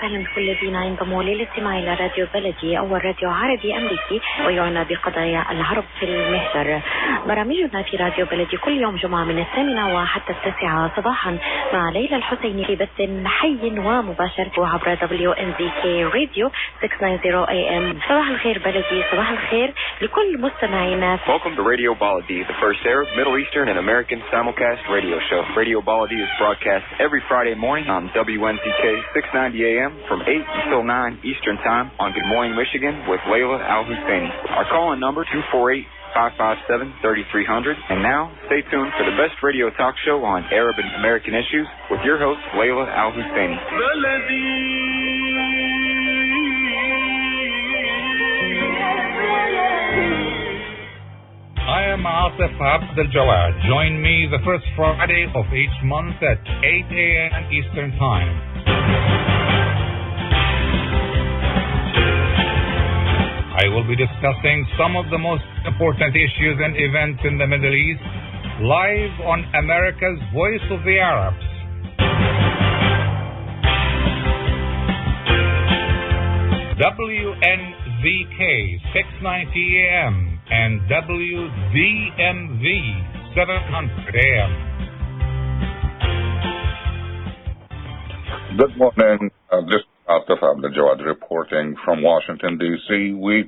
وسهلا بكل الذين ينضموا للاستماع إلى راديو بلدي، أول راديو عربي أمريكي ويعنى بقضايا العرب في المهجر. برامجنا في راديو بلدي كل يوم جمعة من 8 وحتى 9 صباحا مع ليلى الحسيني في بث حي ومباشر عبر WNZK راديو 690 AM. صباح الخير بلدي، صباح الخير لكل مستمعينا. Welcome to Radio Baladi, the first Arab, Middle Eastern, and American simulcast radio show. Radio Baladi is broadcast every Friday morning on WNZK 690 AM from 8 until 9 Eastern Time on Good Morning Michigan with Layla Al-Husseini. Our call-in number 248-557-3300. And now, stay tuned for the best radio talk show on Arab and American issues with your host, Layla Al-Husseini. I am Atif Abdel Jawad. Join me the first Friday of each month at 8 a.m. Eastern Time. I will be discussing some of the most important issues and events in the Middle East live on America's Voice of the Arabs. WNZK 690 AM and WDMV 700 AM. Good morning. This is Atif Abdel Jawad reporting from Washington, D.C.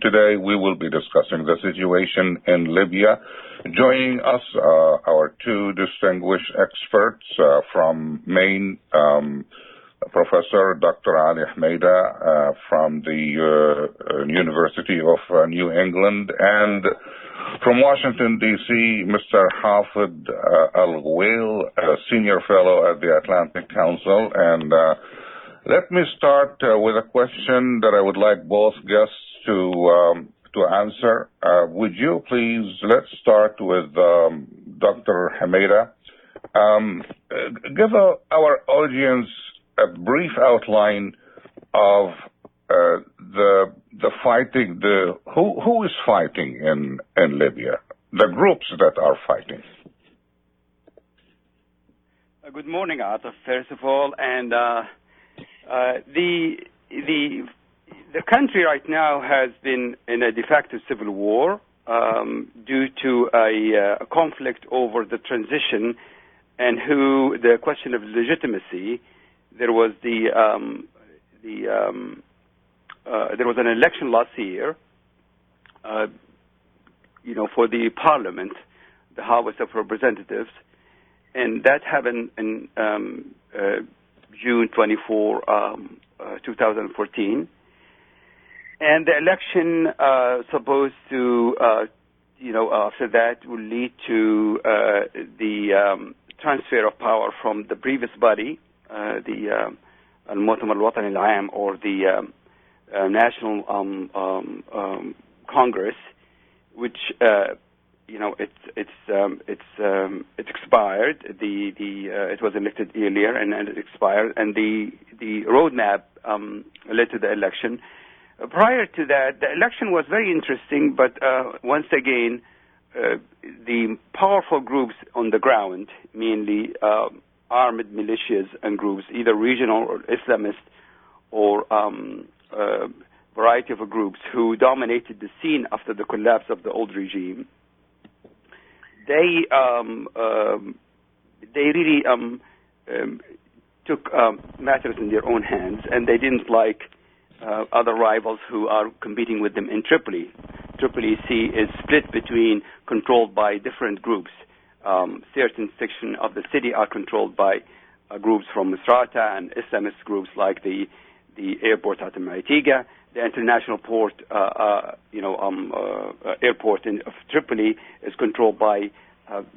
Today we will be discussing the situation in Libya. Joining us our two distinguished experts from Maine, Professor Dr. Ali Hmeida from the University of New England, and from Washington, D.C., Mr. Hafid Al-Ghawail, Senior Fellow at the Atlantic Council. And let me start with a question that I would like both guests to answer. Would you please, let's start with Dr. Hmeida. Give our audience a brief outline of the fighting. Who is fighting in Libya? The groups that are fighting. Good morning, Atif. First of all, and the country right now has been in a de facto civil war due to a conflict over the transition and the question of legitimacy. There was there was an election last year, for the Parliament, the House of Representatives, and that happened in June 24, 2014. And the election supposed to, after that, will lead to the transfer of power from the previous body, the Al-Mu'tamar Al-Watani Al-Aam, or the National Congress, which it expired. It was elected earlier and it expired, and the roadmap led to the election. Prior to that, the election was very interesting, but once again, the powerful groups on the ground, mainly armed militias and groups, either regional or Islamist or variety of groups who dominated the scene after the collapse of the old regime, they really took matters in their own hands, and they didn't like other rivals who are competing with them in Tripoli. Tripoli is split between, controlled by different groups. Certain sections of the city are controlled by groups from Misrata, and Islamist groups like the airport at Maritiga. The international port, airport of Tripoli is controlled by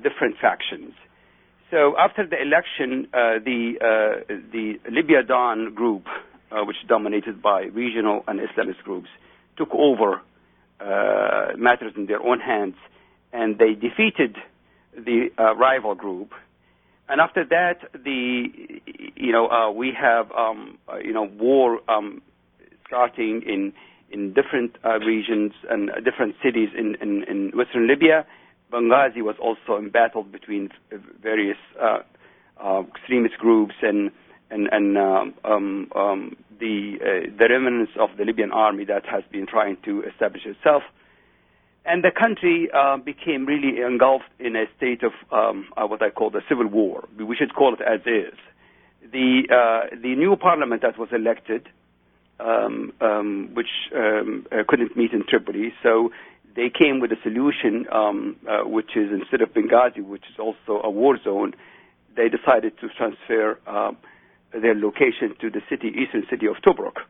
different factions. So after the election, the Libya Dawn group, which is dominated by regional and Islamist groups, took over matters in their own hands, and they defeated the rival group. And after that, we have war starting in different regions and different cities in western Libya. Benghazi was also embattled between various extremist groups, and the remnants of the Libyan army that has been trying to establish itself. And the country became really engulfed in a state of what I call the civil war. We should call it as is. The new parliament that was elected, which couldn't meet in Tripoli, so they came with a solution, which is instead of Benghazi, which is also a war zone, they decided to transfer their location to the eastern city of Tobruk.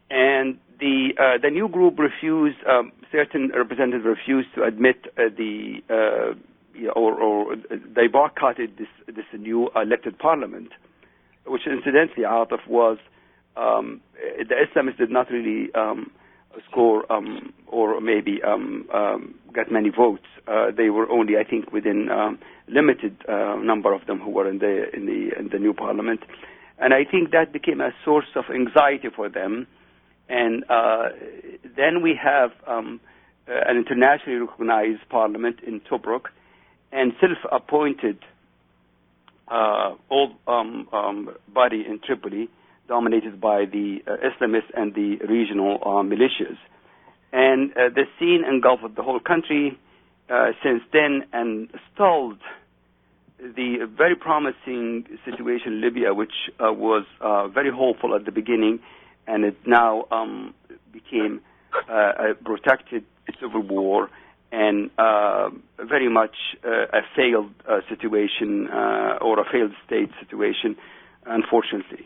And the new group refused, certain representatives refused to admit or they boycotted this new elected parliament, which incidentally, Atif, was the Islamists did not really score or maybe get many votes. They were only, I think, within limited number of them who were in the new parliament, and I think that became a source of anxiety for them. And then we have an internationally recognized parliament in Tobruk, and self-appointed old body in Tripoli, dominated by the Islamists and the regional militias. And the scene engulfed the whole country since then and stalled the very promising situation in Libya, which was very hopeful at the beginning, and it now became a protracted civil war and very much a failed situation or a failed state situation, unfortunately.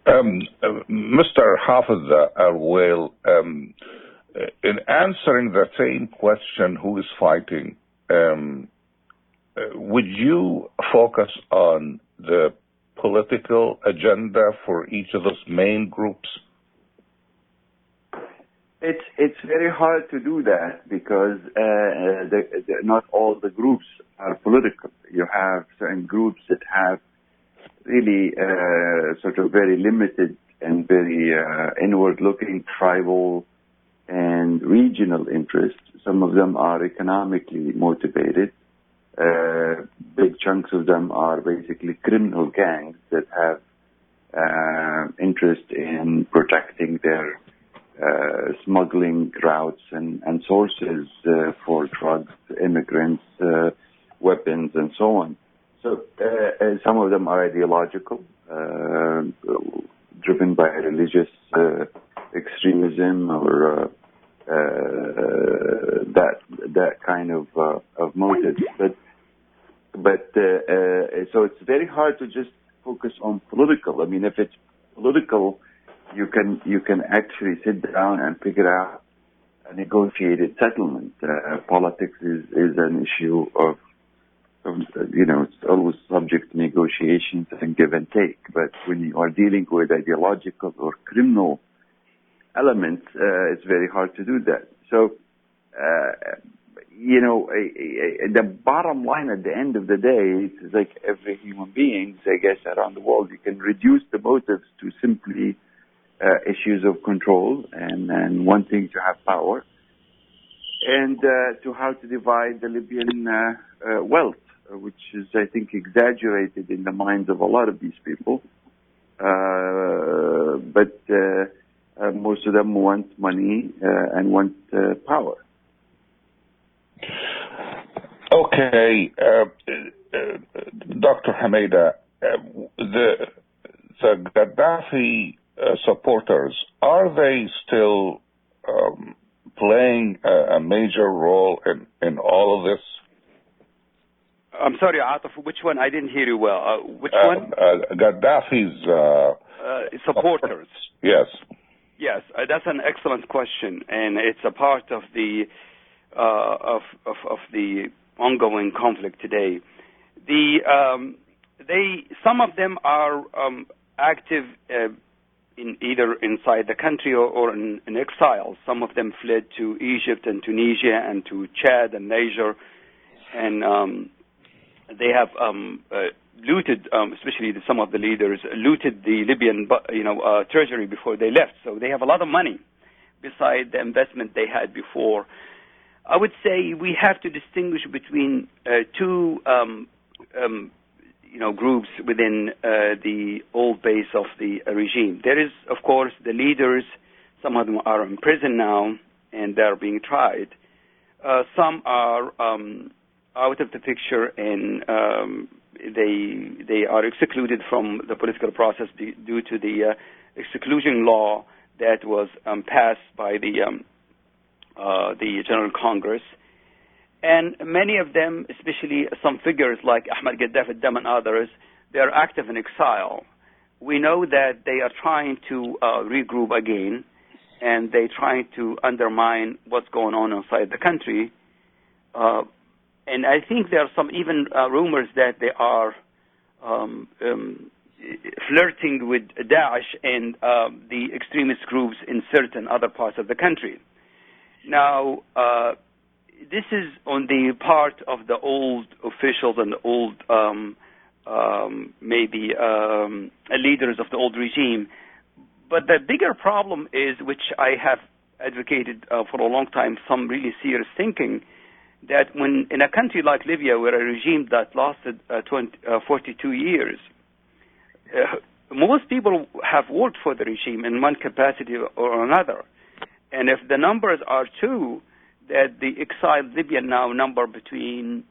Mr. Hafiz Al-Wail, in answering the same question, who is fighting, would you focus on the political agenda for each of those main groups? It's very hard to do that because not all the groups are political. You have certain groups that have really sort of very limited and very inward-looking tribal and regional interests. Some of them are economically motivated. Big chunks of them are basically criminal gangs that have interest in protecting their smuggling routes and sources for drugs, immigrants, weapons, and so on. So some of them are ideological, driven by religious extremism or that kind of motive. But so it's very hard to just focus on political. I mean, if it's political, you can actually sit down and figure out a negotiated settlement. Politics is an issue of it's always subject to negotiations and give and take. But when you are dealing with ideological or criminal elements, it's very hard to do that. So, the bottom line at the end of the day is like every human being, I guess, around the world, you can reduce the motives to simply issues of control and wanting to have power, and to how to divide the Libyan wealth, which is, I think, exaggerated in the minds of a lot of these people. But most of them want money and want power. Okay, Dr. Hamida, the Gaddafi supporters, are they still playing a major role in all of this? I'm sorry, Atif, which one? I didn't hear you well. Which one? Gaddafi's supporters. Yes. Yes, that's an excellent question, and it's a part of the of the ongoing conflict today. Some of them are active in either inside the country or in exile. Some of them fled to Egypt and Tunisia and to Chad and Niger, and they have looted, especially some of the leaders, looted the Libyan treasury before they left. So they have a lot of money beside the investment they had before. I would say we have to distinguish between two groups within the old base of the regime. There is, of course, the leaders. Some of them are in prison now, and they're being tried. Some are out of the picture, and they are excluded from the political process due to the exclusion law that was passed by the General Congress. And many of them, especially some figures like Ahmed Gaddafi and others, they are active in exile. We know that they are trying to regroup again, and they're trying to undermine what's going on inside the country. And I think there are some even rumors that they are flirting with Daesh and the extremist groups in certain other parts of the country. Now, this is on the part of the old officials and the old, leaders of the old regime. But the bigger problem is, which I have advocated for a long time, some really serious thinking, that when in a country like Libya, where a regime that lasted 42 years, most people have worked for the regime in one capacity or another. And if the numbers are true, that the exiled Libyan now number between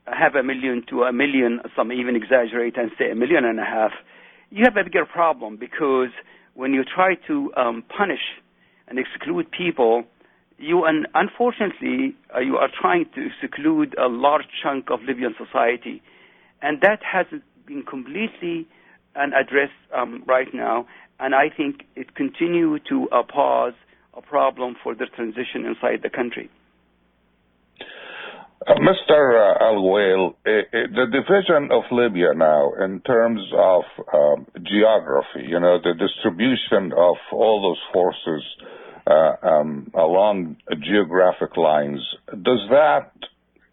500,000 to 1 million, some even exaggerate and say 1.5 million, you have a bigger problem, because when you try to punish and exclude people, unfortunately, you are trying to exclude a large chunk of Libyan society. And that hasn't been completely unaddressed right now. And I think it continues to pose a problem for the transition inside the country. Mr. Al-Wail, the division of Libya now in terms of geography, the distribution of all those forces along geographic lines, does that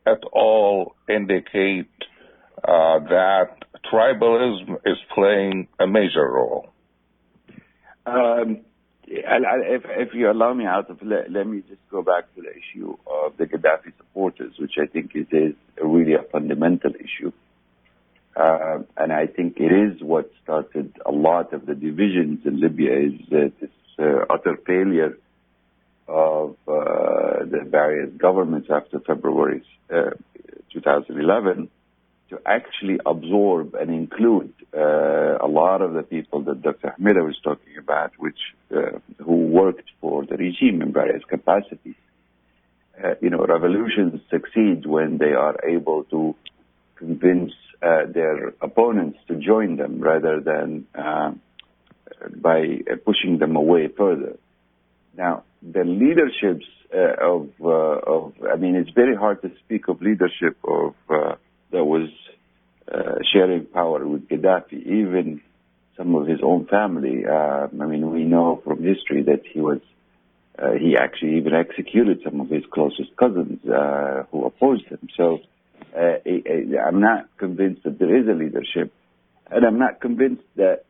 at all indicate that tribalism is playing a major role? If you allow me, let me just go back to the issue of the Gaddafi supporters, which I think is really a fundamental issue. And I think it is what started a lot of the divisions in Libya, is this utter failure of the various governments after February 2011 to actually absorb and include a lot of the people that Dr. Hamida was talking about, who worked for the regime in various capacities. Revolutions succeed when they are able to convince their opponents to join them rather than by pushing them away further. Now, the leaderships it's very hard to speak of leadership that was sharing power with Gaddafi. Even some of his own family. We know from history that he actually even executed some of his closest cousins who opposed him. So I'm not convinced that there is a leadership, and I'm not convinced that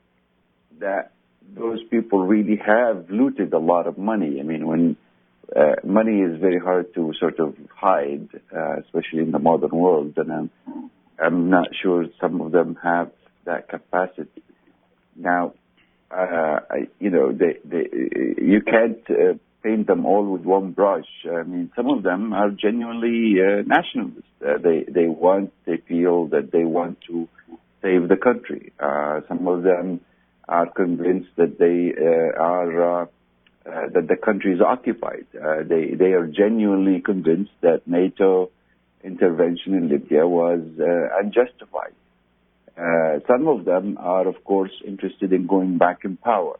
those people really have looted a lot of money. When money is very hard to sort of hide, especially in the modern world, and I'm not sure some of them have that capacity. Now, you can't paint them all with one brush. Some of them are genuinely nationalists. They feel that they want to save the country. Some of them are convinced that that the country is occupied. They are genuinely convinced that NATO intervention in Libya was unjustified. Some of them are, of course, interested in going back in power.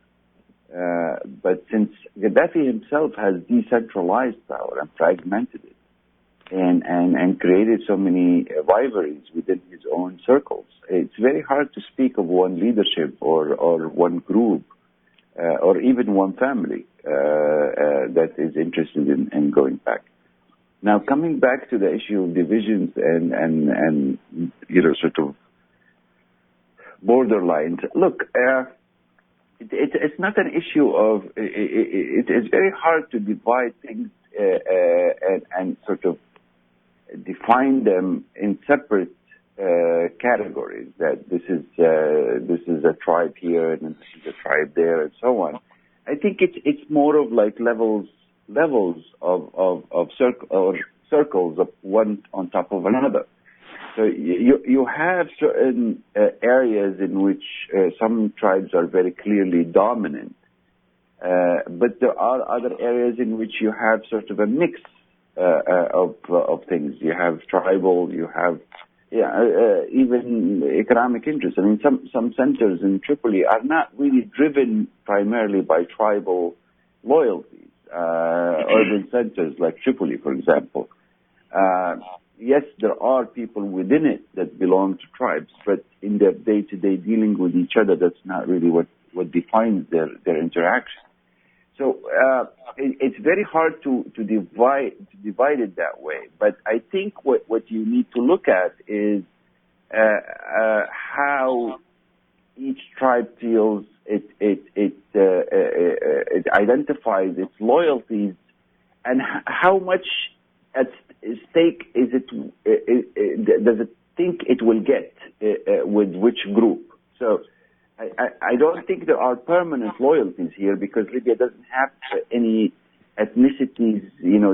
But since Gaddafi himself has decentralized power and fragmented it and created so many rivalries within his own circles, it's very hard to speak of one leadership or one group or even one family that is interested in going back. Now, coming back to the issue of divisions and sort of borderlines, look, it's not an issue of, it's very hard to divide things and sort of define them in separate categories, that this is a tribe here and this is a tribe there and so on. I think it's more of like levels of circles of one on top of another. So you have certain areas in which some tribes are very clearly dominant, but there are other areas in which you have sort of a mix of things. You have tribal, you have even economic interests. I mean, some centers in Tripoli are not really driven primarily by tribal loyalties. Urban centers like Tripoli, for example. Yes, there are people within it that belong to tribes, but in their day-to-day dealing with each other, that's not really what defines their interaction. So it's very hard to divide it that way. But I think what you need to look at is how each tribe feels it identifies its loyalties, and how much at stake is it does it think it will get with which group. So I don't think there are permanent loyalties here, because Libya doesn't have any ethnicities,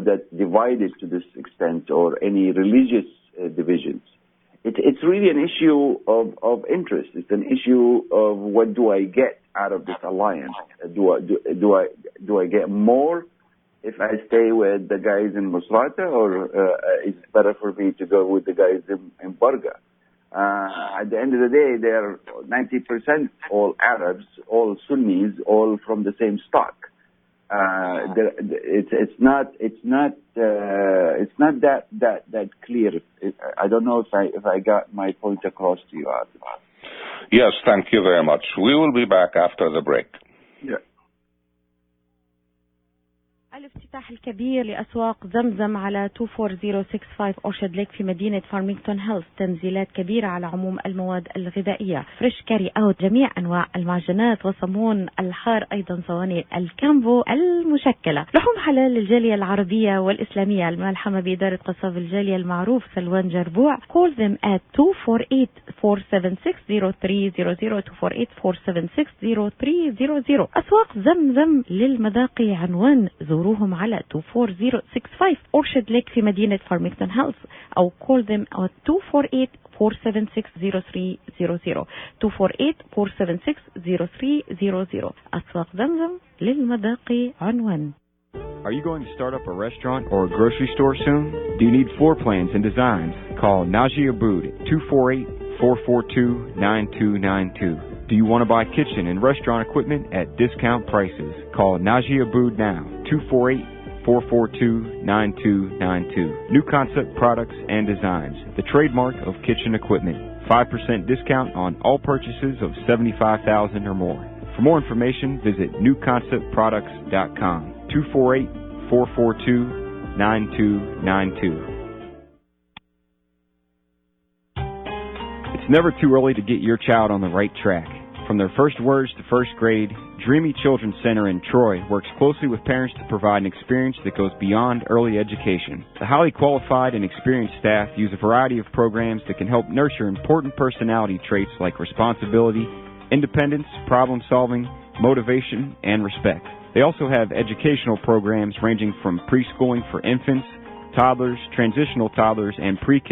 that divide it to this extent, or any religious divisions. It's really an issue of interest. It's an issue of what do I get out of this alliance? Do I get more if I stay with the guys in Musrata, or it's better for me to go with the guys in Barga? At the end of the day, they're 90% all Arabs, all Sunnis, all from the same stock. It's not that clear. I don't know if I got my point across to you, Atif. Yes, thank you very much. We will be back after the break. Yeah. الافتتاح الكبير لأسواق زمزم على 24065 أورشارد ليك في مدينة فارمينغتون هيلز. تنزيلات كبيرة على عموم المواد الغذائية، فريش كاري أوت، جميع أنواع المعجنات وصمون الحار، أيضا صواني الكامبو المشكلة، لحوم حلال للجالية العربية والإسلامية الملحمة بإدارة قصاب الجالية المعروف سلوان جربوع. Call them at 248-476-0300 248-476-0300. أسواق زمزم للمذاقي، عنوان زوروهم على 24065 أورشارد ليك في مدينة فارمينغتون هيلز، أو call them at 248-476-0300 248-476-0300. أسواق زمزم للمذاقي، عنوان. Are you going to start up a restaurant or a grocery store soon? Do you need floor plans and designs? Call Najee Abood at 248-442-9292. Do you want to buy kitchen and restaurant equipment at discount prices? Call Najee Abood now, 248-442-9292. New Concept Products and Designs, the trademark of kitchen equipment. 5% discount on all purchases of $75,000 or more. For more information, visit newconceptproducts.com, 248-442-9292. It's never too early to get your child on the right track. From their first words to first grade, Dreamy Children's Center in Troy works closely with parents to provide an experience that goes beyond early education. The highly qualified and experienced staff use a variety of programs that can help nurture important personality traits like responsibility, independence, problem solving, motivation, and respect. They also have educational programs ranging from preschooling for infants, toddlers, transitional toddlers, and pre-K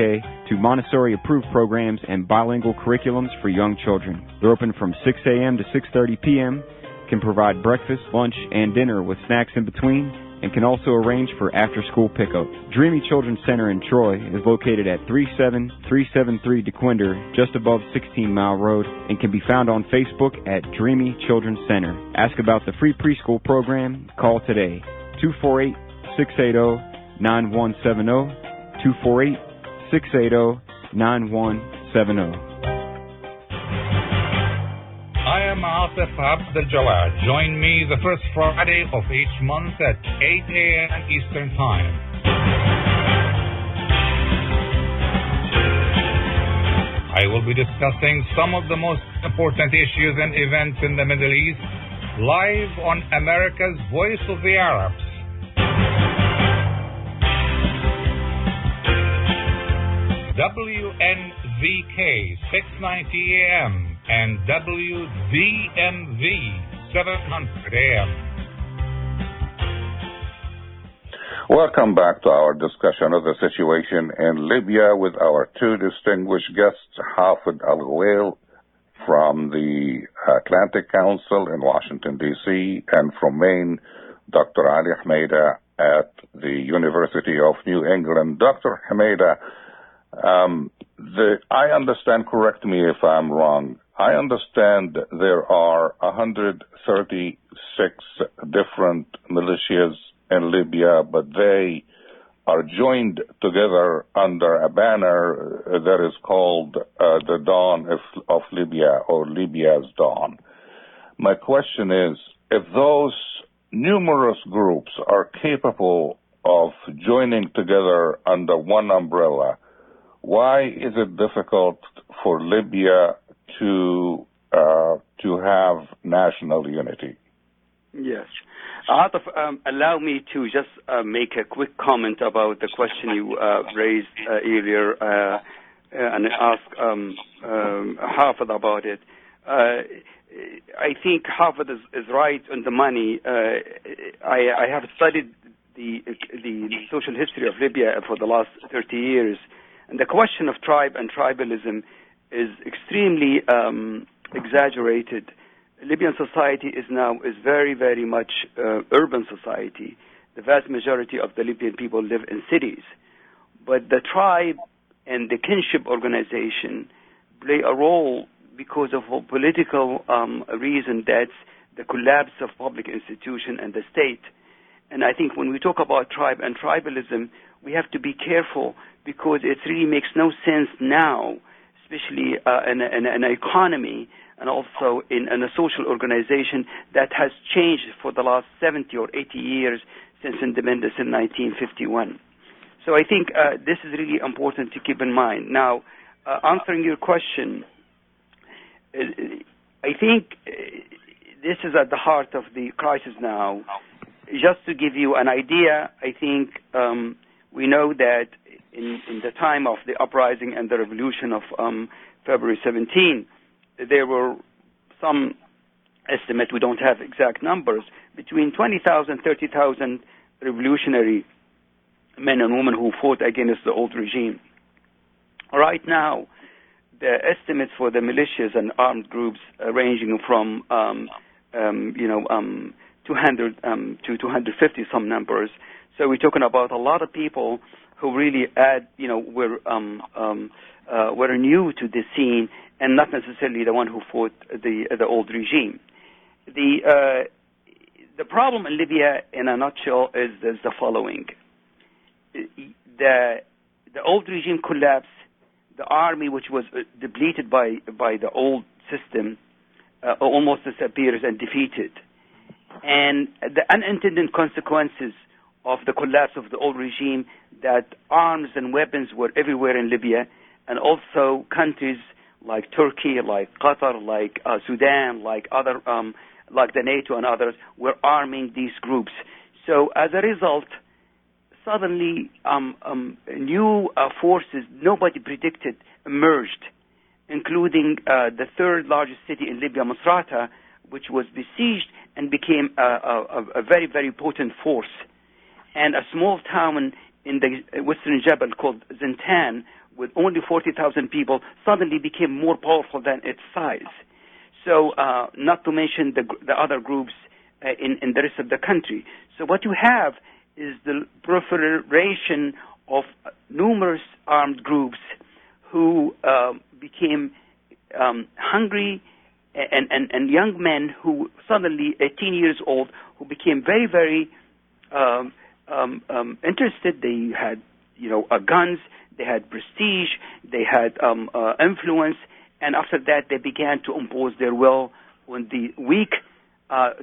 to Montessori-approved programs and bilingual curriculums for young children. They're open from 6 a.m. to 6:30 p.m., can provide breakfast, lunch, and dinner with snacks in between, and can also arrange for after-school pickup. Dreamy Children's Center in Troy is located at 37373 DeQuinder, just above 16 Mile Road, and can be found on Facebook at Dreamy Children's Center. Ask about the free preschool program. Call today, 248-680-9170, 248-680-9170. I am Atif Abdel Jawad. Join me the first Friday of each month at 8 a.m. Eastern Time. I will be discussing some of the most important issues and events in the Middle East live on America's Voice of the Arabs. WNZK WNZK 690 AM and WDMV 700 AM. Welcome back to our discussion of the situation in Libya with our two distinguished guests, Hafid Al-Ghawail from the Atlantic Council in Washington, D.C., and from Maine, Dr. Ali Hmeida at the University of New England. Dr. Hmeida, I understand, correct me if I'm wrong, I understand there are 136 different militias in Libya, but they are joined together under a banner that is called the Dawn of Libya, or Libya's Dawn. My question is, if those numerous groups are capable of joining together under one umbrella, why is it difficult for Libya to have national unity? Yes. Atif, allow me to just make a quick comment about the question you raised earlier and ask Hafid about it. I think Hafid is right on the money. I have studied the social history of Libya for the last 30 years, and the question of tribe and tribalism is extremely exaggerated. Libyan society is very, very much urban society. The vast majority of the Libyan people live in cities. But the tribe and the kinship organization play a role because of a political reason, that's the collapse of public institution and the state. And I think when we talk about tribe and tribalism, we have to be careful because it really makes no sense now, especially in an economy and also in a social organization that has changed for the last 70 or 80 years since independence in 1951. So I think this is really important to keep in mind. Now, answering your question, I think this is at the heart of the crisis now. Just to give you an idea, I think we know that in the time of the uprising and the revolution of February 17, there were some estimate, we don't have exact numbers, between 20,000, 30,000 revolutionary men and women who fought against the old regime. Right now, the estimates for the militias and armed groups ranging from 200 to 250 some numbers. So we're talking about a lot of people who really were new to the scene and not necessarily the one who fought the old regime. The problem in Libya, in a nutshell, is the following: the old regime collapsed. The army, which was depleted by the old system, almost disappears and defeated. And the unintended consequences of the collapse of the old regime, that arms and weapons were everywhere in Libya, and also countries like Turkey, like Qatar, like Sudan, like other, like the NATO and others, were arming these groups. So as a result, suddenly new forces nobody predicted emerged, including the third largest city in Libya, Misrata, which was besieged and became a very, very potent force. And a small town in the western Jebel called Zintan, with only 40,000 people, suddenly became more powerful than its size. So not to mention the other groups in the rest of the country. So what you have is the proliferation of numerous armed groups who became hungry, and young men who suddenly, 18 years old, who became very, very interested. They had, guns, they had prestige, they had influence, and after that they began to impose their will on the weak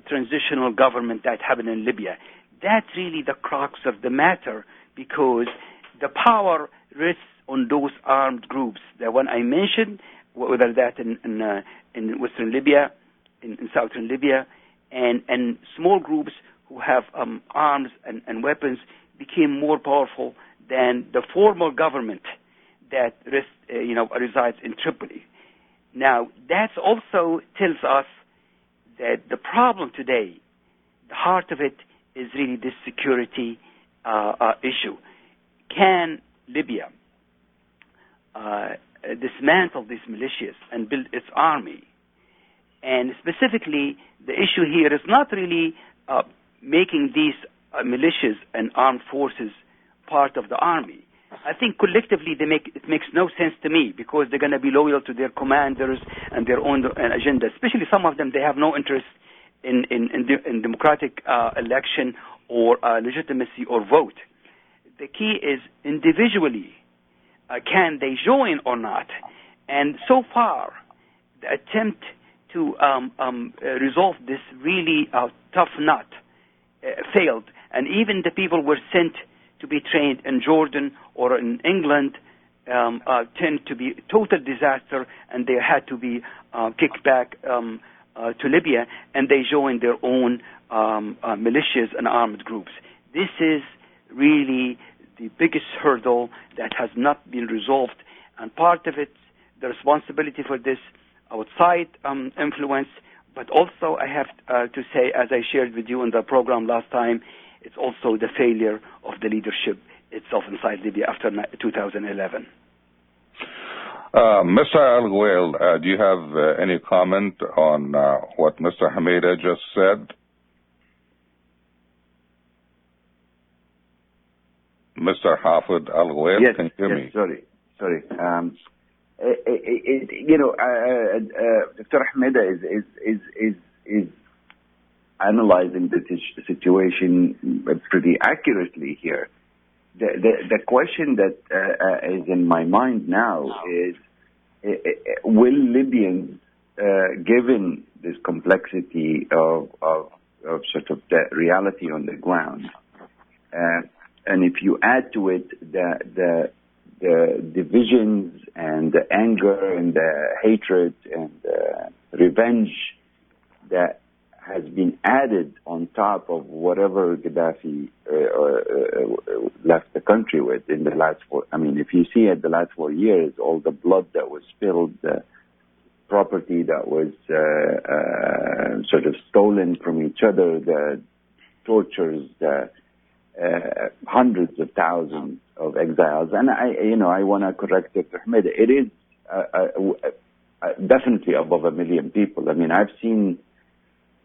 transitional government that happened in Libya. That's really the crux of the matter, because the power rests on those armed groups. The one I mentioned, whether that in western Libya, in southern Libya, and small groups who have arms and weapons became more powerful than the formal government that resides in Tripoli. Now, that also tells us that the problem today, the heart of it, is really this security issue. Can Libya dismantle these militias and build its army? And specifically, the issue here is not really making these militias and armed forces part of the army. I think collectively it makes no sense to me, because they're going to be loyal to their commanders and their own agenda. Especially some of them, they have no interest in democratic election or legitimacy or vote. The key is individually, can they join or not? And so far, the attempt to resolve this really tough nut failed. And even the people were sent to be trained in Jordan or in England tend to be total disaster, and they had to be kicked back to Libya, and they joined their own militias and armed groups. This is really the biggest hurdle that has not been resolved, and part of it, the responsibility for this outside influence, but also I have to say, as I shared with you in the program last time, it's also the failure of the leadership itself inside Libya after 2011. Mr. Al-Ghwail, do you have any comment on what Mr. Hamida just said? Mr. Hafid Al-Ghwail, yes, can you hear me? Sorry. Dr. Hamida is analyzing the situation pretty accurately here. The question that is in my mind now is, will Libyans, given this complexity of sort of the reality on the ground, and if you add to it the divisions and the anger and the hatred and the revenge that has been added on top of whatever Gaddafi left the country with in the last if you see the last 4 years, all the blood that was spilled, the property that was sort of stolen from each other, the tortures, the hundreds of thousands of exiles. And I want to correct Dr. Hamid. It is definitely above 1 million people. I mean, I've seen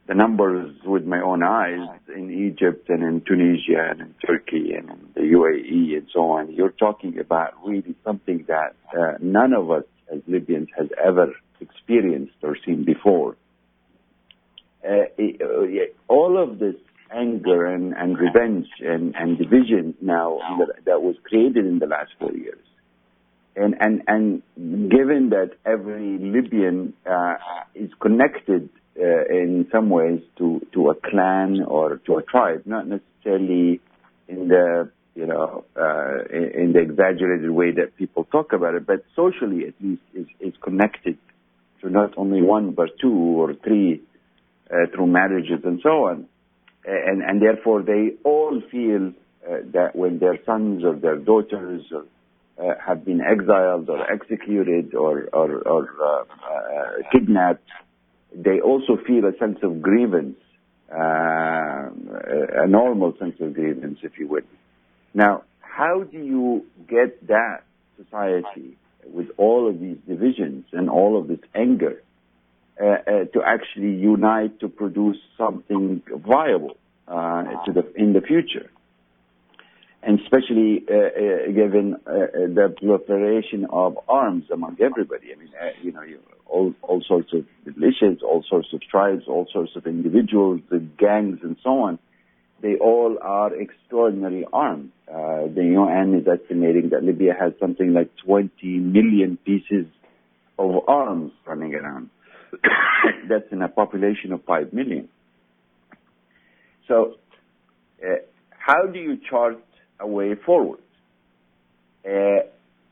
the numbers with my own eyes in Egypt and in Tunisia and in Turkey and in the UAE and so on. You're talking about really something that none of us as Libyans has ever experienced or seen before. All of this anger and revenge and division now that was created in the last 4 years. And given that every Libyan is connected in some ways to a clan or to a tribe, not necessarily in the in the exaggerated way that people talk about it, but socially at least is connected to not only one but two or three through marriages and so on, and therefore they all feel that when their sons or their daughters have been exiled or executed or kidnapped, they also feel a sense of grievance, a normal sense of grievance, if you would. Now, how do you get that society with all of these divisions and all of this anger to actually unite to produce something viable in the future? And especially given the proliferation of arms among everybody. I mean, all sorts of militias, all sorts of tribes, all sorts of individuals, the gangs, and so on. They all are extraordinarily armed. The UN is estimating that Libya has something like 20 million pieces of arms running around. That's in a population of 5 million. So, how do you chart a way forward?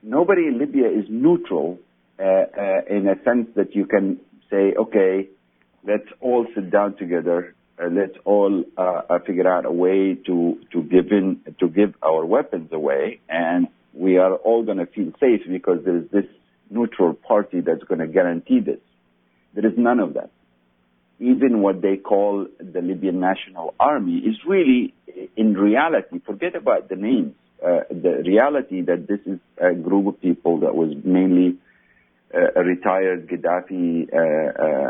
Nobody in Libya is neutral in a sense that you can say, okay, let's all sit down together, let's all figure out a way to give our weapons away and we are all going to feel safe because there is this neutral party that's going to guarantee this. There is none of that. Even what they call the Libyan National Army is really, in reality, forget about the names, the reality that this is a group of people that was mainly retired Gaddafi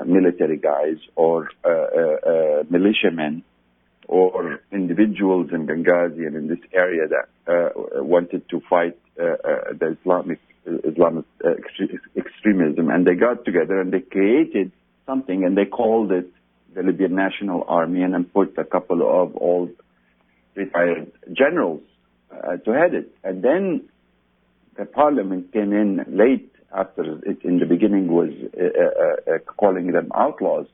military guys or militiamen or individuals in Benghazi and in this area that wanted to fight the Islamic extremism, and they got together and they created something and they called it the Libyan National Army, and then put a couple of old retired generals to head it. And then the parliament came in late after it in the beginning was calling them outlaws.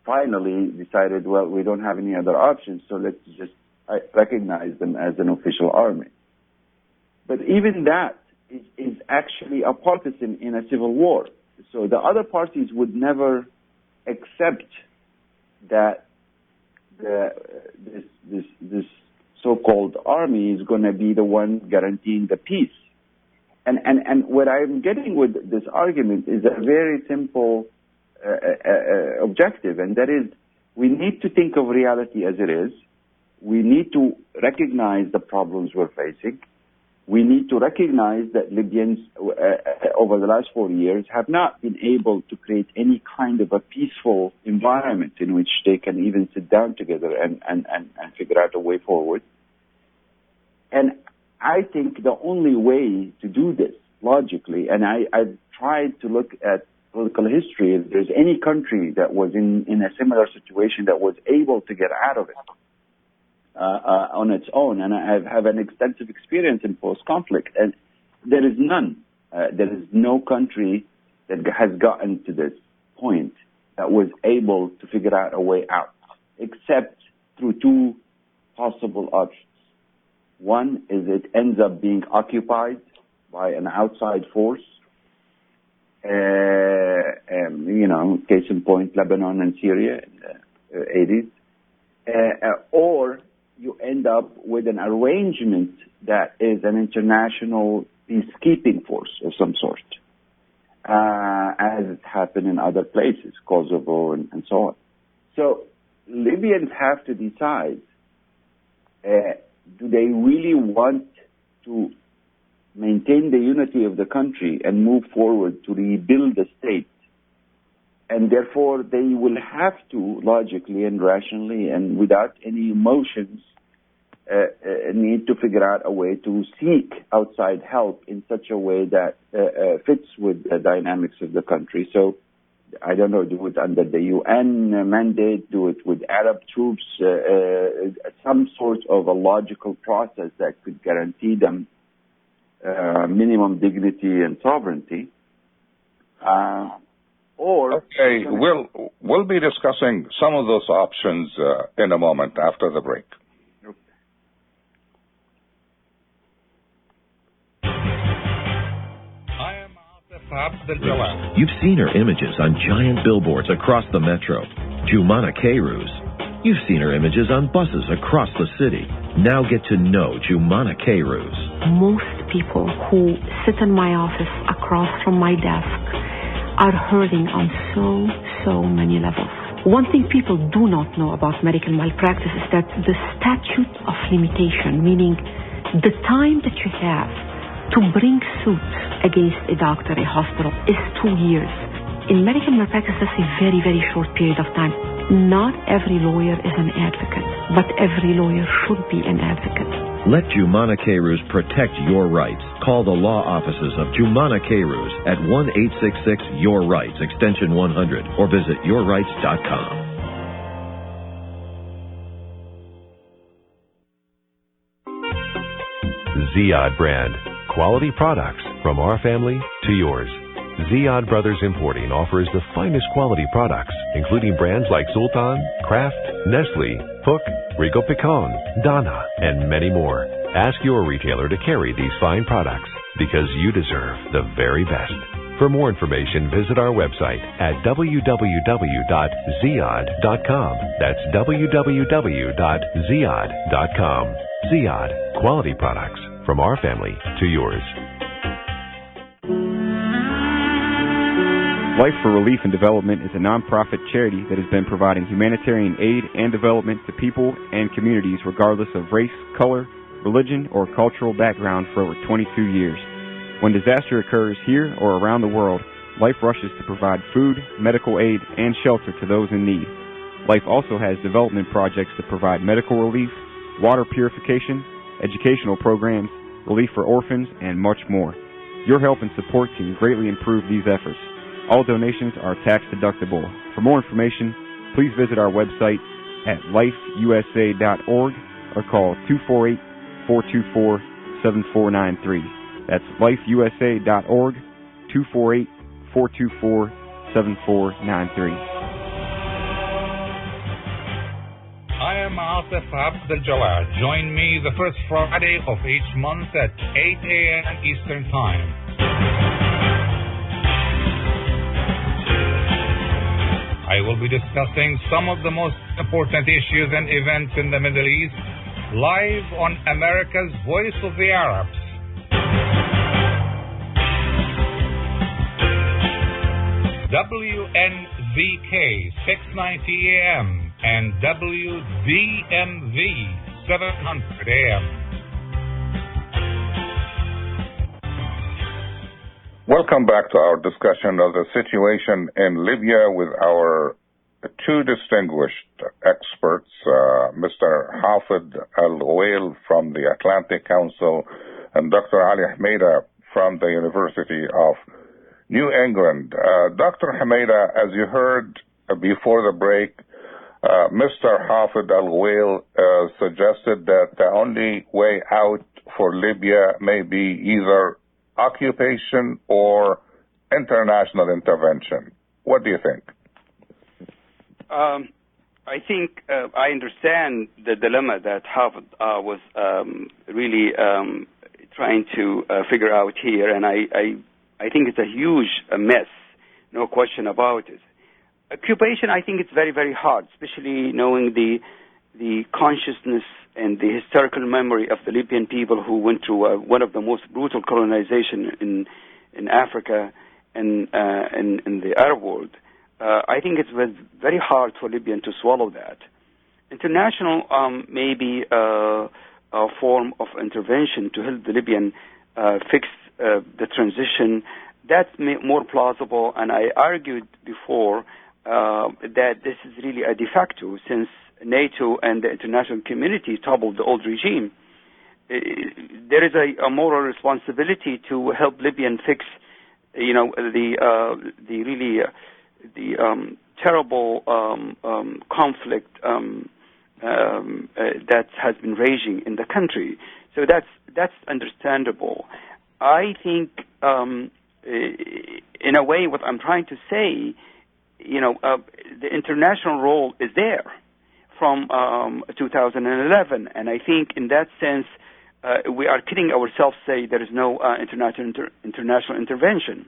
Finally decided, well, we don't have any other options, so let's just recognize them as an official army. But even that is actually a partisan in a civil war. So the other parties would never accept that this so-called army is going to be the one guaranteeing the peace. And what I'm getting with this argument is a very simple objective, and that is we need to think of reality as it is. We need to recognize the problems we're facing. We need to recognize that Libyans over the last 4 years have not been able to create any kind of a peaceful environment in which they can even sit down together and figure out a way forward. And I think the only way to do this logically, and I've tried to look at political history, if there's any country that was in a similar situation that was able to get out of it on its own, and I have an extensive experience in post-conflict, and there is none. There is no country that has gotten to this point that was able to figure out a way out, except through two possible options. One is it ends up being occupied by an outside force, case in point, Lebanon and Syria in the 80s, or you end up with an arrangement that is an international peacekeeping force of some sort, as it happened in other places, Kosovo and so on. So Libyans have to decide, do they really want to maintain the unity of the country and move forward to rebuild the state? And therefore, they will have to, logically and rationally and without any emotions, need to figure out a way to seek outside help in such a way that fits with the dynamics of the country. So, I don't know, do it under the UN mandate, do it with Arab troops, some sort of a logical process that could guarantee them minimum dignity and sovereignty. Okay, we'll be discussing some of those options in a moment after the break. You've seen her images on giant billboards across the metro. Jumana Keiruz. You've seen her images on buses across the city. Now get to know Jumana Keiruz. Most people who sit in my office across from my desk are hurting on so many levels. One thing people do not know about medical malpractice is that the statute of limitation, meaning the time that you have to bring suit against a doctor, a hospital, is 2 years. In medical malpractice, that's a very, very short period of time. Not every lawyer is an advocate, but every lawyer should be an advocate. Let Jumana Keiruz protect your rights. Call the law offices of Jumana Keiruz at 1-866-YOUR-RIGHTS, extension 100, or visit yourrights.com. Ziyad brand. Quality products from our family to yours. Ziyad Brothers Importing offers the finest quality products, including brands like Sultan, Kraft, Nestle, Hook, Rico Picon, Donna, and many more. Ask your retailer to carry these fine products because you deserve the very best. For more information, visit our website at www.ziyad.com. That's www.ziyad.com. Ziyad, quality products from our family to yours. Life for Relief and Development is a nonprofit charity that has been providing humanitarian aid and development to people and communities regardless of race, color, religion, or cultural background for over 22 years. When disaster occurs here or around the world, Life rushes to provide food, medical aid, and shelter to those in need. Life also has development projects that provide medical relief, water purification, educational programs, relief for orphans, and much more. Your help and support can greatly improve these efforts. All donations are tax deductible. For more information, please visit our website at lifeusa.org or call 248-424-7493. That's lifeusa.org, 248-424-7493. I am Asif Abdul-Jawad. Join me the first Friday of each month at 8 a.m. Eastern Time. I will be discussing some of the most important issues and events in the Middle East live on America's Voice of the Arabs. WNZK 690 AM and WDMV 700 AM. Welcome back to our discussion of the situation in Libya with our two distinguished experts, Mr. Hafid Al-Ghawail from the Atlantic Council and Dr. Ali Hmeida from the University of New England. Dr. Hmeida, as you heard before the break, Mr. Hafid Al-Ghawail suggested that the only way out for Libya may be either occupation or international intervention. What do you think? I think I understand the dilemma that Hafid was really trying to figure out here, and I think it's a huge mess, no question about it. Occupation, I think it's very, very hard, especially knowing the consciousness and the historical memory of the Libyan people who went through one of the most brutal colonization in Africa and in the Arab world. I think it was very hard for Libyan to swallow that. International maybe a form of intervention to help the Libyan fix the transition. That's more plausible, and I argued before that this is really a de facto since NATO and the international community toppled the old regime. There is a moral responsibility to help Libyan fix, the terrible conflict that has been raging in the country. So that's understandable. I think, in a way, what I'm trying to say, the international role is there from 2011, and I think in that sense we are kidding ourselves say there is no international intervention.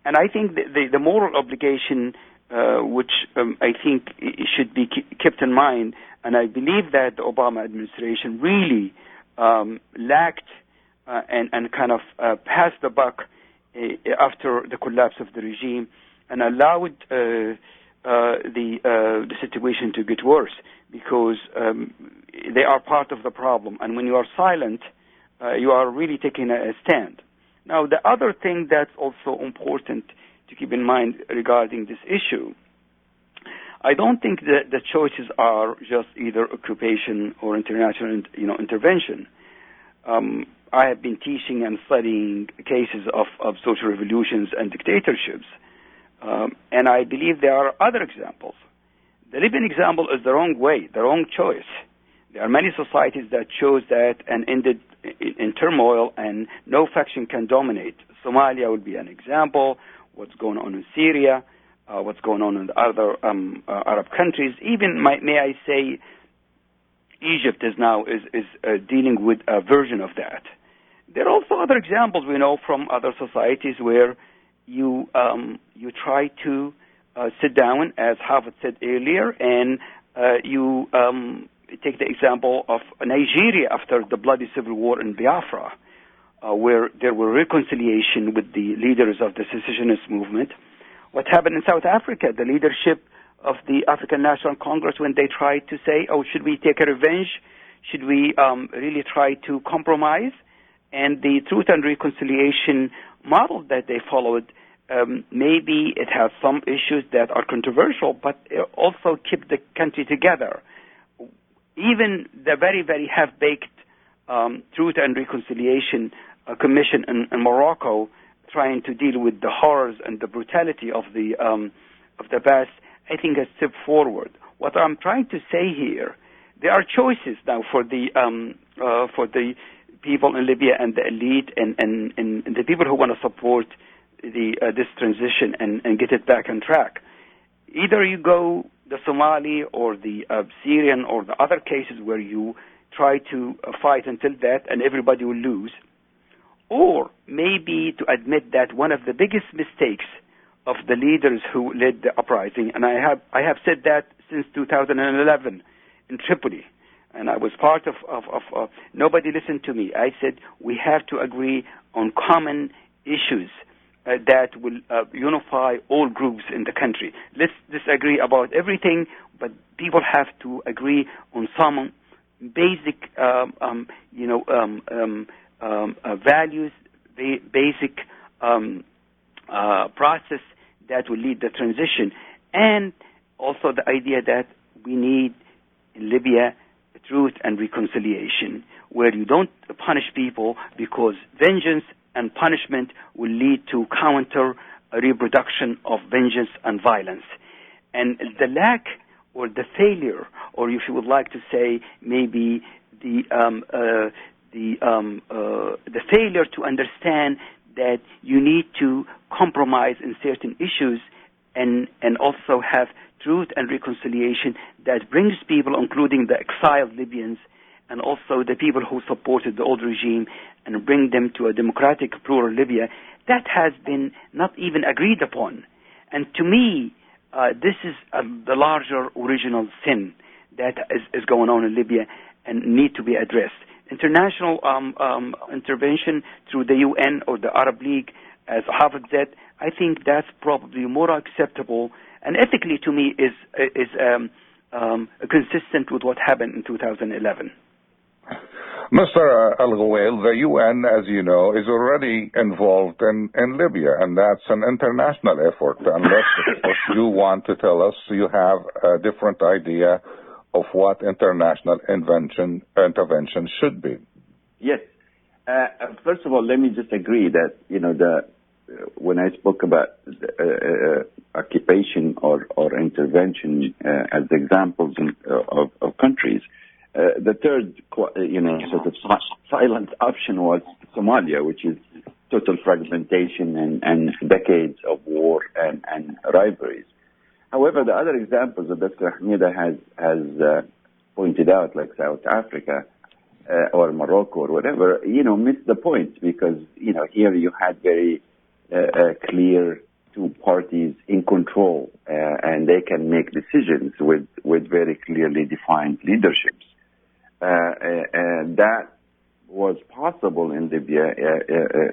And I think the moral obligation, which I think should be kept in mind, and I believe that the Obama administration really lacked and kind of passed the buck after the collapse of the regime and allowed the situation to get worse because they are part of the problem. And when you are silent, you are really taking a stand. Now, the other thing that's also important to keep in mind regarding this issue, I don't think that the choices are just either occupation or international, intervention. I have been teaching and studying cases of social revolutions and dictatorships, and I believe there are other examples. The Libyan example is the wrong way, the wrong choice. There are many societies that chose that and ended in turmoil, and no faction can dominate. Somalia would be an example. What's going on in Syria, what's going on in the other Arab countries. Even, may I say, Egypt is now dealing with a version of that. There are also other examples we know from other societies where you try to sit down, as Hafid said earlier, and you take the example of Nigeria after the bloody civil war in Biafra, where there were reconciliation with the leaders of the secessionist movement. What happened in South Africa, the leadership of the African National Congress, when they tried to say, oh, should we take a revenge? Should we really try to compromise? And the Truth and Reconciliation model that they followed, maybe it has some issues that are controversial, but it also keep the country together. Even the very, very half-baked Truth and Reconciliation Commission in Morocco, trying to deal with the horrors and the brutality of the past, I think a step forward. What I'm trying to say here, there are choices now for the people in Libya and the elite and the people who want to support this transition and get it back on track. Either you go the Somali or the Syrian or the other cases where you try to fight until that and everybody will lose, or maybe to admit that one of the biggest mistakes of the leaders who led the uprising, and I have said that since 2011 in Tripoli, and I was part of nobody listened to me. I said we have to agree on common issues that will unify all groups in the country. Let's disagree about everything, but people have to agree on some basic, values, basic process that will lead the transition, and also the idea that we need in Libya truth and reconciliation, where you don't punish people because vengeance and punishment will lead to counter reproduction of vengeance and violence. And the lack or the failure, or if you would like to say maybe the failure to understand that you need to compromise in certain issues and also have truth and reconciliation that brings people, including the exiled Libyans and also the people who supported the old regime, and bring them to a democratic, plural Libya, that has been not even agreed upon. And to me, this is the larger original sin that is going on in Libya and need to be addressed. International intervention through the UN or the Arab League, as Hafez said, I think that's probably more acceptable and ethically to me is consistent with what happened in 2011. Mr. Al-Ghawail, the UN, as you know, is already involved in Libya, and that's an international effort. Unless if you want to tell us you have a different idea of what international intervention should be. Yes. First of all, let me just agree that, when I spoke about occupation or intervention as examples of countries, the third, sort of silent option was Somalia, which is total fragmentation and decades of war and rivalries. However, the other examples that Dr. Hamida has pointed out, like South Africa or Morocco or whatever, missed the point because, here you had very clear two parties in control and they can make decisions with very clearly defined leaderships. And that was possible in Libya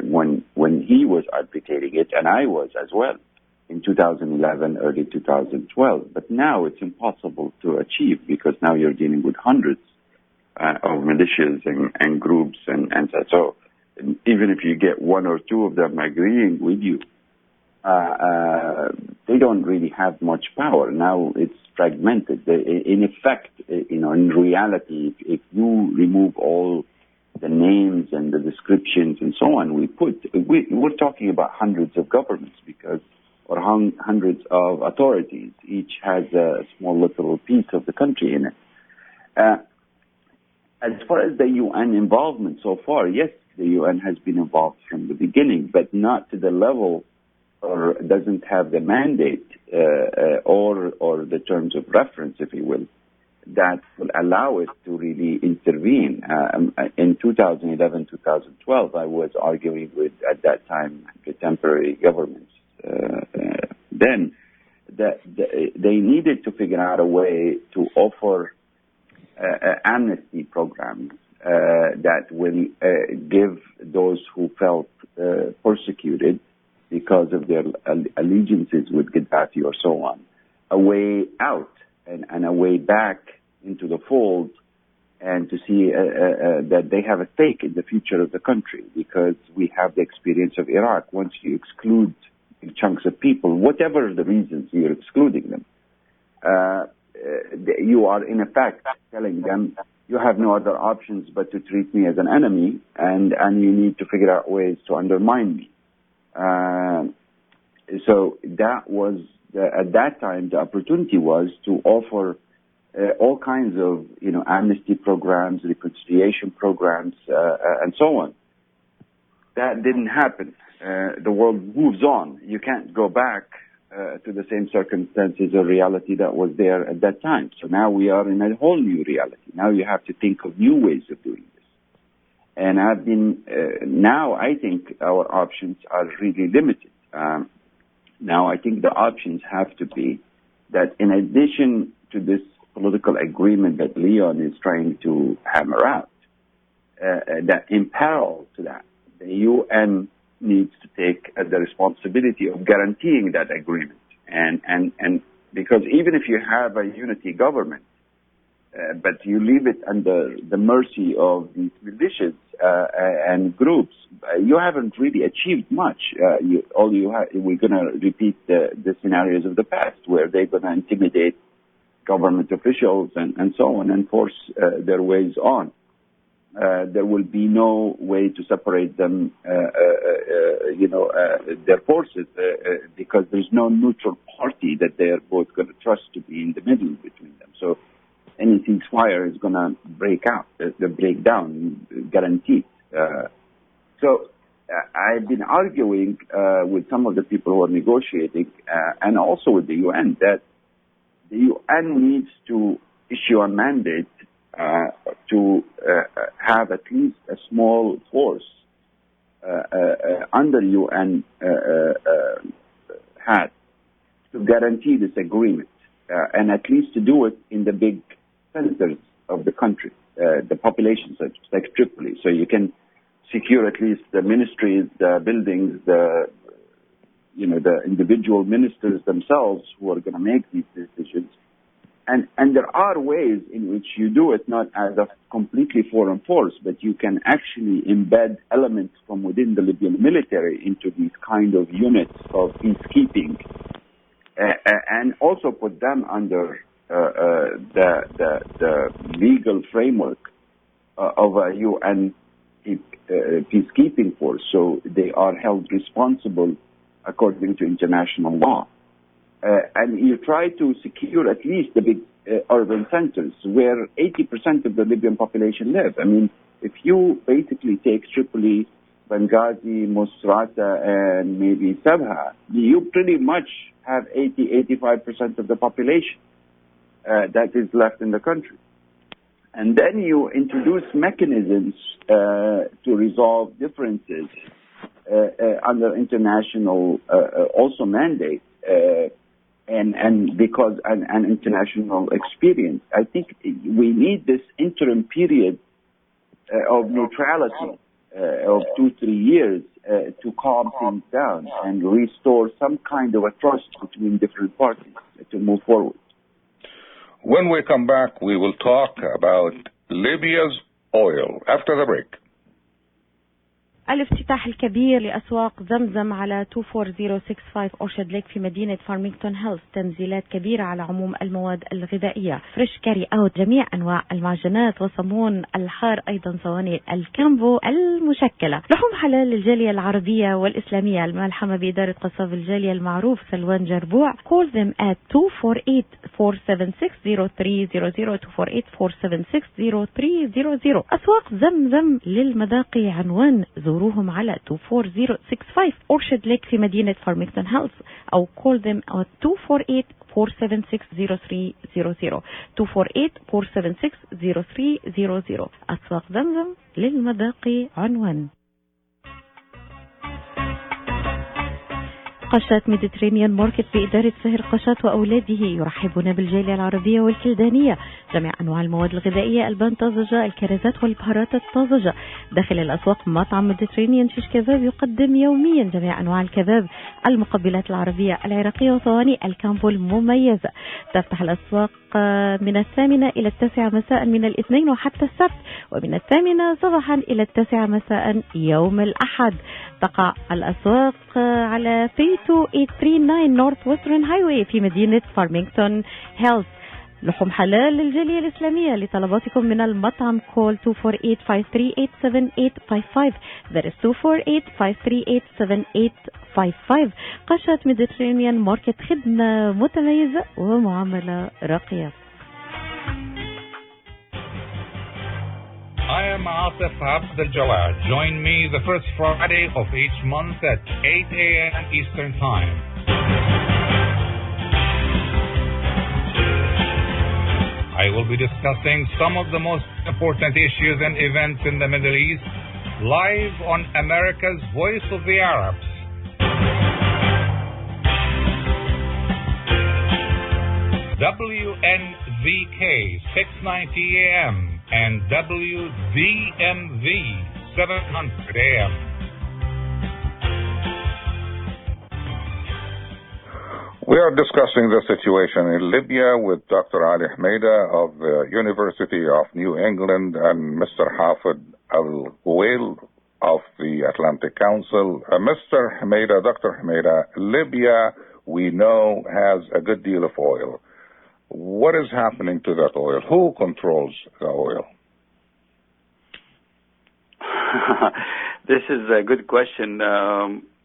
when he was advocating it, and I was as well in 2011, early 2012. But now it's impossible to achieve because now you're dealing with hundreds of militias and groups, and so even if you get one or two of them agreeing with you, they don't really have much power. Now it's fragmented. In effect, in reality, if you remove all the names and the descriptions and so on, we're talking about hundreds of governments or hundreds of authorities. Each has a small little piece of the country in it. As far as the UN involvement so far, yes, the UN has been involved from the beginning, but not to the level or doesn't have the mandate or the terms of reference, if you will, that will allow it to really intervene. In 2011, 2012, I was arguing with, at that time, the temporary governments then that they needed to figure out a way to offer amnesty programs that will give those who felt persecuted because of their allegiances with Gaddafi or so on a way out and a way back into the fold, and to see that they have a stake in the future of the country, because we have the experience of Iraq. Once you exclude big chunks of people, whatever the reasons you're excluding them, you are in effect telling them you have no other options but to treat me as an enemy, and you need to figure out ways to undermine me. So that was, at that time, the opportunity was to offer all kinds of, amnesty programs, reconciliation programs, and so on. That didn't happen. The world moves on. You can't go back to the same circumstances or reality that was there at that time. So now we are in a whole new reality. Now you have to think of new ways of doing this. And now I think our options are really limited. Now I think the options have to be that in addition to this political agreement that Leon is trying to hammer out, that in parallel to that, the UN needs to take the responsibility of guaranteeing that agreement. And because even if you have a unity government, but you leave it under the mercy of these militias and groups, you haven't really achieved much. We're going to repeat the scenarios of the past, where they're going to intimidate government officials and so on, and force their ways on. There will be no way to separate them, their forces, because there's no neutral party that they are both going to trust to be in the middle between them. So any ceasefire is going to break down, guaranteed. So I've been arguing with some of the people who are negotiating, and also with the UN, that the UN needs to issue a mandate to have at least a small force under UN hat to guarantee this agreement, and at least to do it in the big centers of the country, the population centers like Tripoli, so you can secure at least the ministries, the buildings, the individual ministers themselves who are going to make these decisions. And there are ways in which you do it, not as a completely foreign force, but you can actually embed elements from within the Libyan military into these kind of units of peacekeeping, and also put them under the legal framework of a UN peacekeeping force, so they are held responsible according to international law. And you try to secure at least the big urban centers where 80% of the Libyan population live. I mean, if you basically take Tripoli, Benghazi, Misrata, and maybe Sabha, you pretty much have 85% of the population that is left in the country. And then you introduce mechanisms to resolve differences under international also mandate. And because an international experience, I think we need this interim period of neutrality of 2-3 years to calm things down and restore some kind of a trust between different parties to move forward. When we come back, we will talk about Libya's oil after the break. الافتتاح الكبير لأسواق زمزم على 24065 أورشارد ليك في مدينة فارمينغتون هيلز، تنزيلات كبيرة على عموم المواد الغذائية، فريش كاري أوت، جميع أنواع المعجنات وصمون الحار، أيضا صواني الكامبو المشكلة، لحوم حلال للجالية العربية والإسلامية الملحمة بإدارة قصاب الجالية المعروف سلوان جربوع. Call them at 248-476-0300 248-476-0300. أسواق زمزم للمذاقي، عنوان زوروهم على 24065 أورشارد ليك في مدينة فارمينغتون هيلز، أو call them at 248-476-0300 248-476-0300. أسواق زمزم للمذاقي، عنوان. قشات ميديترينيان ماركت بإدارة سهر قشات وأولاده يرحبون بالجالية العربية والكلدانية جميع أنواع المواد الغذائية، ألبان طازجة، الكرزات والبهارات الطازجة. داخل الأسواق مطعم ميديترينيان شيش كباب يقدم يوميا جميع أنواع الكباب، المقبلات العربية العراقية وصواني الكامبو المميزة. تفتح الأسواق من 8 إلى 9 مساء من الاثنين وحتى السبت، ومن 8 صباحا إلى 9 مساء يوم الأحد. تقع الأسواق على 32839 نورث ويسترن هايوي في مدينة فارمينغتون هيلز. لحوم حلال للجالية الإسلامية. لطلباتكم من المطعم كول 248-538-7855. That is 248-538-7855. قشة ميديترينيان ماركت، خدمة متميزة ومعاملة راقية. I am Atif Abd al-Jawad. Join me the first Friday of each month at 8 a.m. Eastern Time. I will be discussing some of the most important issues and events in the Middle East, live on America's Voice of the Arabs. WNZK 690 AM and WDMV 700 AM. We are discussing the situation in Libya with Dr. Ali Hmeida of the University of New England and Mr. Hafid Al-Ghuwail of the Atlantic Council. Mr. Hmeida, Dr. Hmeida, Libya, we know, has a good deal of oil. What is happening to that oil? Who controls the oil? This is a good question.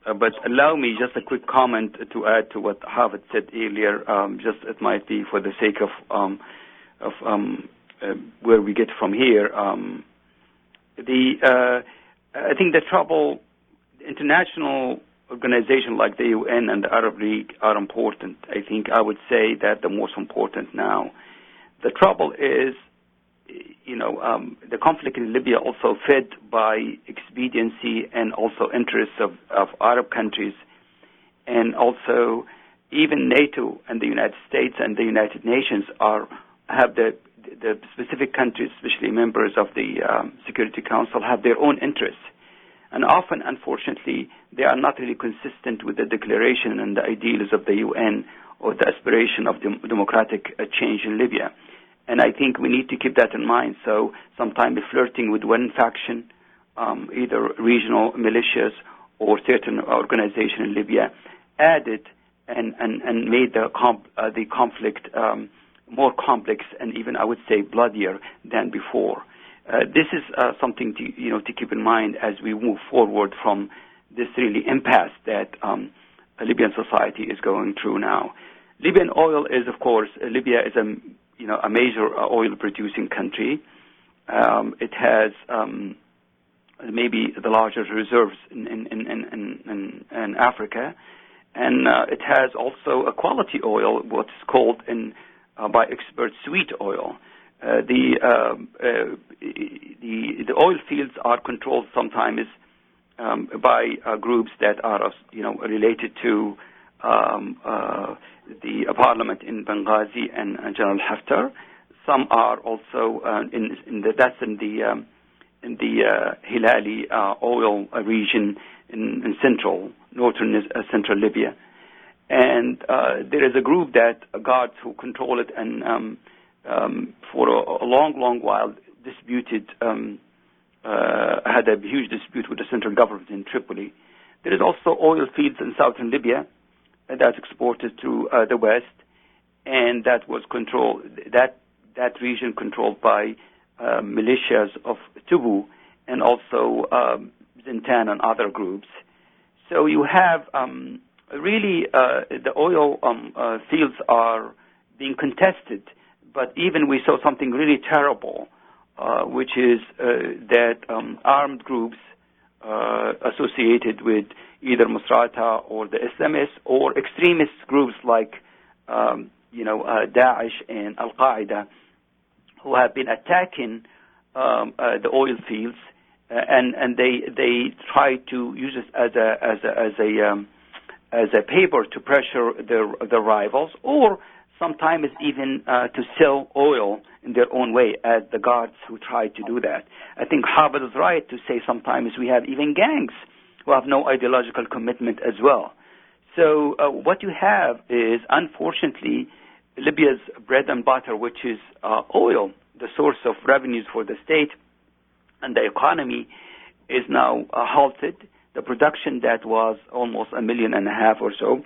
But allow me just a quick comment to add to what Hafid said earlier. Just it might be for the sake of where we get from here. I think the trouble, international organizations like the UN and the Arab League are important. I think I would say that the most important now. The trouble is, the conflict in Libya also fed by expediency and also interests of Arab countries, and also even NATO and the United States and the United Nations have the specific countries, especially members of the Security Council, have their own interests, and often, unfortunately, they are not really consistent with the declaration and the ideals of the UN or the aspiration of democratic change in Libya. And I think we need to keep that in mind. So sometimes flirting with one faction, either regional militias or certain organization in Libya, added and made the conflict more complex and even, I would say, bloodier than before. This is something to keep in mind as we move forward from this really impasse that Libyan society is going through now. Libyan oil is, of course, Libya is a major oil-producing country. It has maybe the largest reserves in Africa, and it has also a quality oil, what's called by experts sweet oil. The oil fields are controlled sometimes by groups that are related to the parliament in Benghazi and General Haftar. Some are also in the Hilali oil region in northern central Libya, and there is a group that guards who control it, and for a long while disputed, had a huge dispute with the central government in Tripoli. There is also oil fields in southern Libya that's exported to the west, and that was controlled. That region controlled by militias of Tubu and also Zintan and other groups. So you have really the oil fields are being contested, but even we saw something really terrible, which is that armed groups associated with either Misrata or the Islamists or extremist groups like Daesh and Al-Qaeda, who have been attacking the oil fields, and they try to use it as a paper to pressure their rivals, or sometimes even to sell oil in their own way, as the guards who try to do that. I think Harvard is right to say sometimes we have even gangs who have no ideological commitment as well. So what you have is, unfortunately, Libya's bread and butter, which is oil, the source of revenues for the state and the economy, is now halted. The production that was almost 1.5 million or so,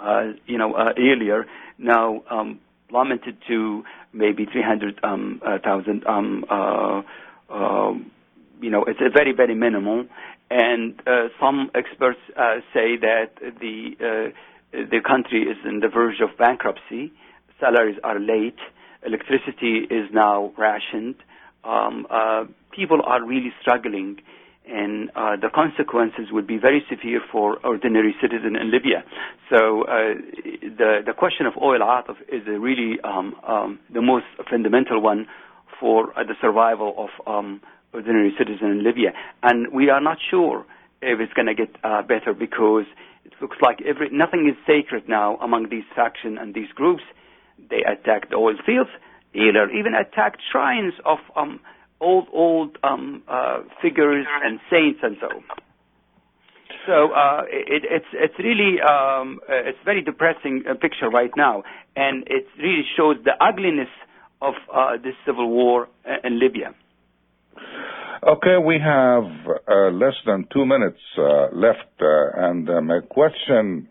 earlier, now plummeted to maybe 300,000. It's a very, very minimal. And some experts say that the country is on the verge of bankruptcy. Salaries are late. Electricity is now rationed. People are really struggling, and the consequences would be very severe for ordinary citizens in Libya. So the question of oil, Atif, is really the most fundamental one for the survival of ordinary citizens in Libya. And we are not sure if it's going to get better, because it looks like nothing is sacred now among these factions and these groups. They attacked the oil fields, even attacked shrines of old figures and saints and so. So it's really it's very depressing picture right now, and it really shows the ugliness of this civil war in Libya. Okay, we have less than 2 minutes left, and my question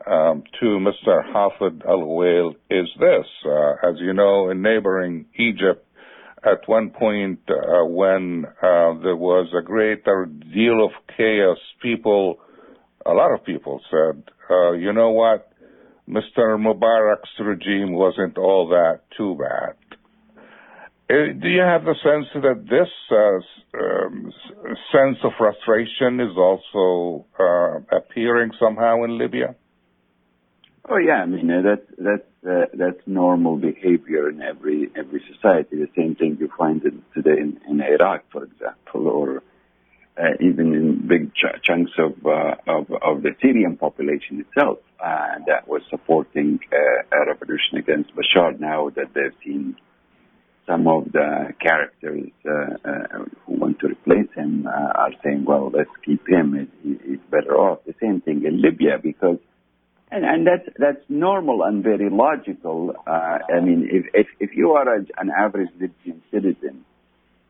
to Mr. Hafid Al-Ghawail is this. As you know, in neighboring Egypt, at one point when there was a greater deal of chaos, a lot of people said, you know what, Mr. Mubarak's regime wasn't all that too bad. Do you have the sense that this sense of frustration is also appearing somehow in Libya? Oh yeah, I mean that's normal behavior in every society. The same thing you find today in Iraq, for example, or even in big chunks of the Syrian population itself that was supporting a revolution against Bashar. Now that they've seen some of the characters who want to replace him are saying, well, let's keep him. He's better off. The same thing in Libya, because, and that's normal and very logical. I mean, if you are an average Libyan citizen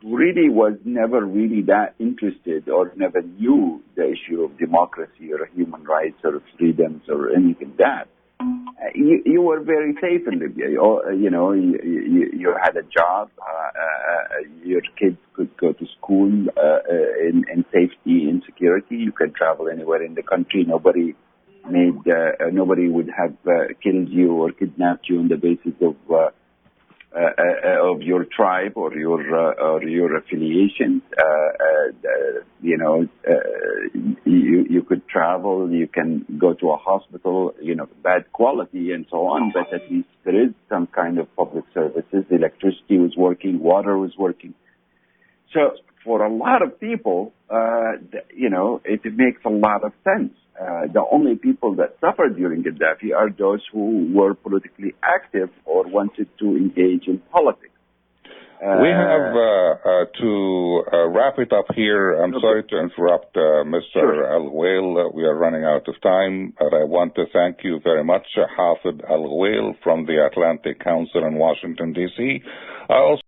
who really was never really that interested or never knew the issue of democracy or human rights or freedoms or anything that, you were very safe in Libya. You had a job. Your kids could go to school in safety and security. You could travel anywhere in the country. Nobody would have killed you or kidnapped you on the basis of your tribe or your affiliations. You could travel, you can go to a hospital, bad quality and so on, but at least there is some kind of public services. Electricity was working, water was working. So for a lot of people, it makes a lot of sense. The only people that suffered during Gaddafi are those who were politically active or wanted to engage in politics. We have to wrap it up here. I'm sorry to interrupt, Mr. Al-Ghawail. We are running out of time, but I want to thank you very much, Hafid Al-Ghawail from the Atlantic Council in Washington, D.C. I also